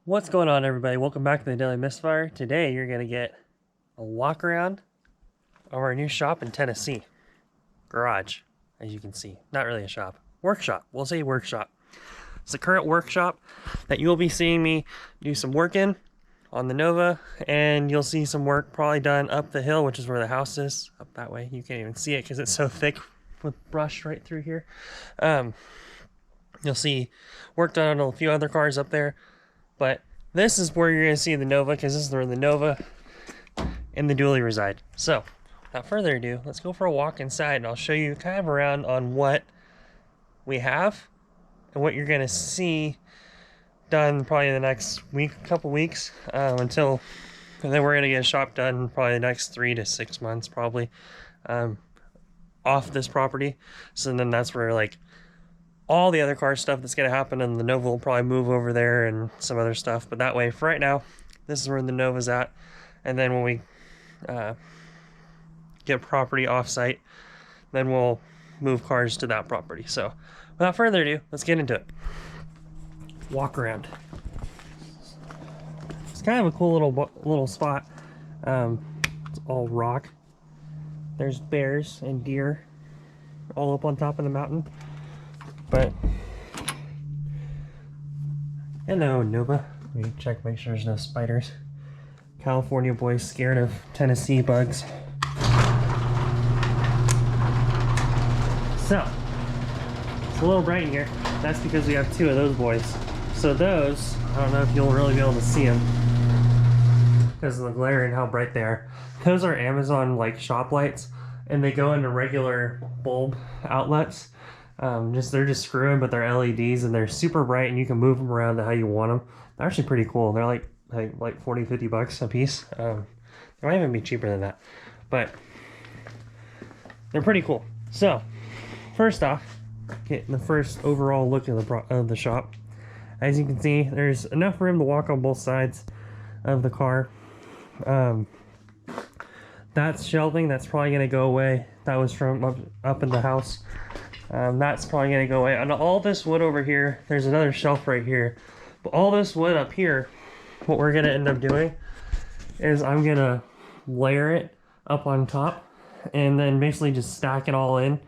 What's going on, everybody? Welcome back to the Daily Misfire. Today you're going to get a walk around of our new shop in Tennessee. Garage, as you can see. Not really a shop. Workshop. We'll say workshop. It's the current workshop that you'll be seeing me do some work in on the Nova, and you'll see some work probably done up the hill, which is where the house is. Up that way. You can't even see it because it's so thick with brush right through here. You'll see work done on a few other cars up there. But this is where you're going to see the Nova, because this is where the Nova and the dually reside. So, without further ado, let's go for a walk inside, and I'll show you kind of around on what we have and what you're going to see done probably in the next week, couple weeks, and then we're going to get a shop done probably the next 3 to 6 months probably off this property. So then that's where like all the other car stuff that's going to happen, and the Nova will probably move over there and some other stuff. But that way, for right now, this is where the Nova's at. And then when we get property off-site, then we'll move cars to that property. So without further ado, let's get into it. Walk around. It's kind of a cool little spot. It's all rock. There's bears and deer all up on top of the mountain. But hello, Nova. Let me check, make sure there's no spiders. California boys scared of Tennessee bugs. So it's a little bright in here. That's because we have 2 of those boys. So those, I don't know if you'll really be able to see them because of the glare and how bright they are. Those are Amazon like shop lights, and they go into regular bulb outlets. They're just screwing, but they're LEDs, and they're super bright, and you can move them around to how you want them. They're actually pretty cool. They're like 40, 50 bucks a piece. They might even be cheaper than that, but they're pretty cool. So first off, getting the first overall look of the shop. As you can see, there's enough room to walk on both sides of the car. That's shelving. That's probably going to go away. That was from up in the house. That's probably going to go away. And all this wood over here, there's another shelf right here. But all this wood up here, what we're going to end up doing is I'm going to layer it up on top and then basically just stack it all in.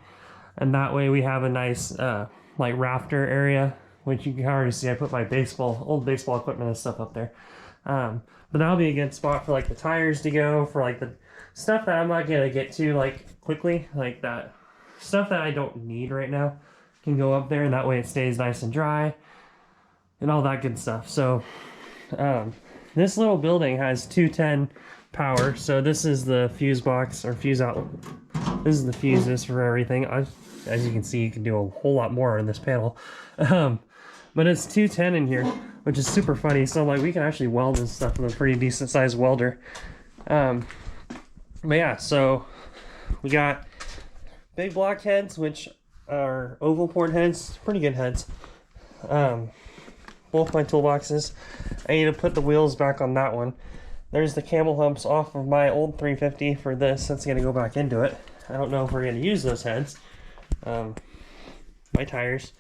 And that way we have a nice like rafter area, which you can already see I put my old baseball equipment and stuff up there. But that'll be a good spot for like the tires to go, for like the stuff that I'm not going to get to like quickly, like that. Stuff that I don't need right now can go up there, and that way it stays nice and dry and all that good stuff. So this little building has 210 power. So this is the fuse box or fuse outlet. This is the fuses for everything. As you can see, you can do a whole lot more on this panel. But it's 210 in here, which is super funny. So like we can actually weld this stuff with a pretty decent sized welder. But yeah, so we got big block heads, which are oval port heads, pretty good heads. Both my toolboxes. I need to put the wheels back on that one. There's the camel humps off of my old 350 for this. That's going to go back into it. I don't know if we're going to use those heads. My tires.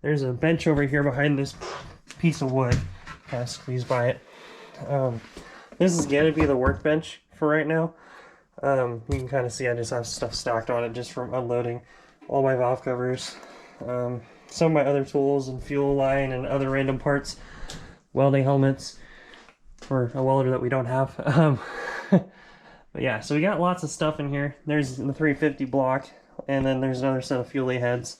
There's a bench over here behind this piece of wood. Kind of squeeze by it. This is going to be the workbench for right now. You can kind of see I just have stuff stacked on it just from unloading all my valve covers, some of my other tools and fuel line and other random parts, welding helmets for a welder that we don't have. But yeah, so we got lots of stuff in here. There's the 350 block, and then there's another set of fuelie heads.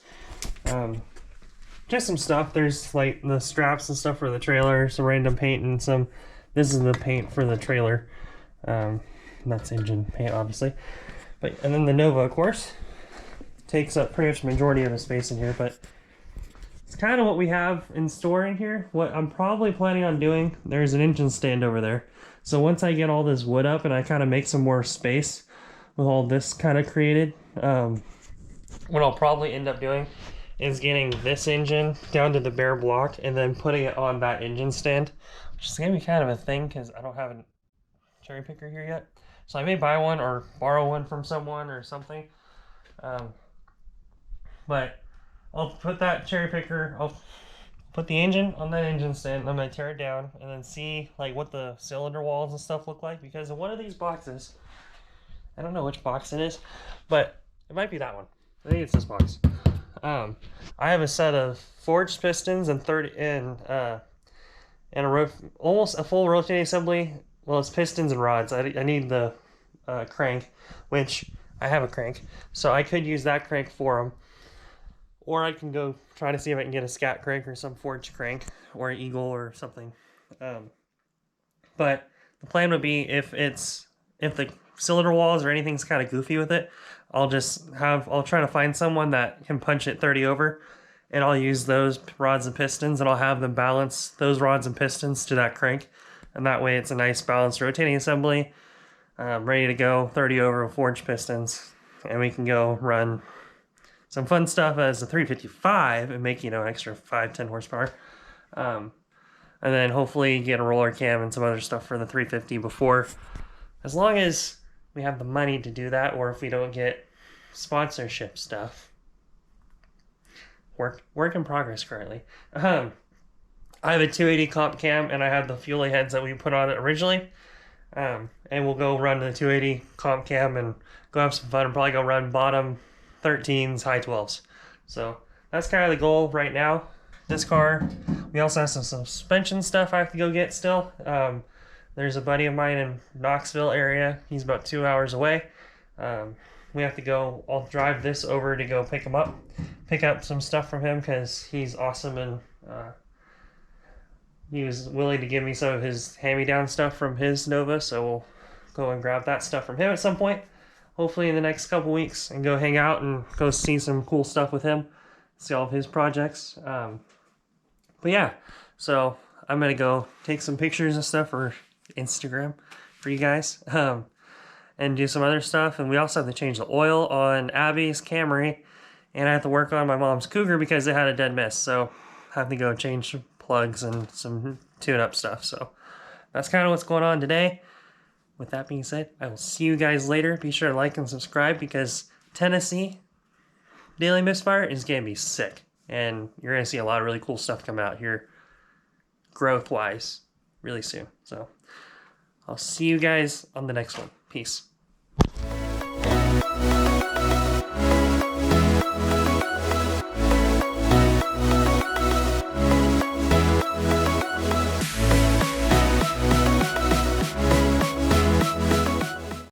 Just some stuff. There's like the straps and stuff for the trailer, some random paint, and some. This is the paint for the trailer. That's engine paint, obviously. And then the Nova, of course, takes up pretty much the majority of the space in here, but it's kind of what we have in store in here. What I'm probably planning on doing, there's an engine stand over there. So once I get all this wood up and I kind of make some more space with all this kind of created, what I'll probably end up doing is getting this engine down to the bare block and then putting it on that engine stand, which is going to be kind of a thing because I don't have a cherry picker here yet. So I may buy one or borrow one from someone or something. But I'll put that cherry picker, I'll put the engine on that engine stand. I'm going to tear it down and then see like what the cylinder walls and stuff look like, because in one of these boxes, I don't know which box it is, but it might be that one. I think it's this box. I have a set of forged pistons and almost a full rotating assembly. Well, it's pistons and rods. I need the crank, which I have a crank, so I could use that crank for them. Or I can go try to see if I can get a scat crank or some forged crank or an eagle or something. But the plan would be if the cylinder walls or anything's kind of goofy with it, I'll try to find someone that can punch it 30 over, and I'll use those rods and pistons, and I'll have them balance those rods and pistons to that crank, and that way it's a nice balanced rotating assembly, ready to go, 30 over with forged pistons, and we can go run some fun stuff as a 355 and make, an extra 5-10 horsepower. And then hopefully get a roller cam and some other stuff for the 350 before, as long as we have the money to do that, or if we don't get sponsorship stuff. Work in progress currently. I have a 280 comp cam, and I have the fuelie heads that we put on it originally. And we'll go run the 280 comp cam and go have some fun and probably go run bottom 13s, high 12s. So that's kind of the goal right now. This car, we also have some suspension stuff I have to go get still. There's a buddy of mine in Knoxville area. He's about 2 hours away. We have to go, I'll drive this over to go pick up some stuff from him, because he's awesome, and he was willing to give me some of his hand-me-down stuff from his Nova, so we'll go and grab that stuff from him at some point, hopefully in the next couple weeks, and go hang out and go see some cool stuff with him, see all of his projects. But yeah, so I'm going to go take some pictures and stuff for Instagram for you guys, and do some other stuff. And we also have to change the oil on Abby's Camry, and I have to work on my mom's Cougar because it had a dead miss, so I have to go change plugs and some tune-up stuff. So that's kind of what's going on today. With that being said, I will see you guys later. Be sure to like and subscribe, because Tennessee Daily Misfire is going to be sick, and you're going to see a lot of really cool stuff come out here growth-wise really soon. So I'll see you guys on the next one. Peace.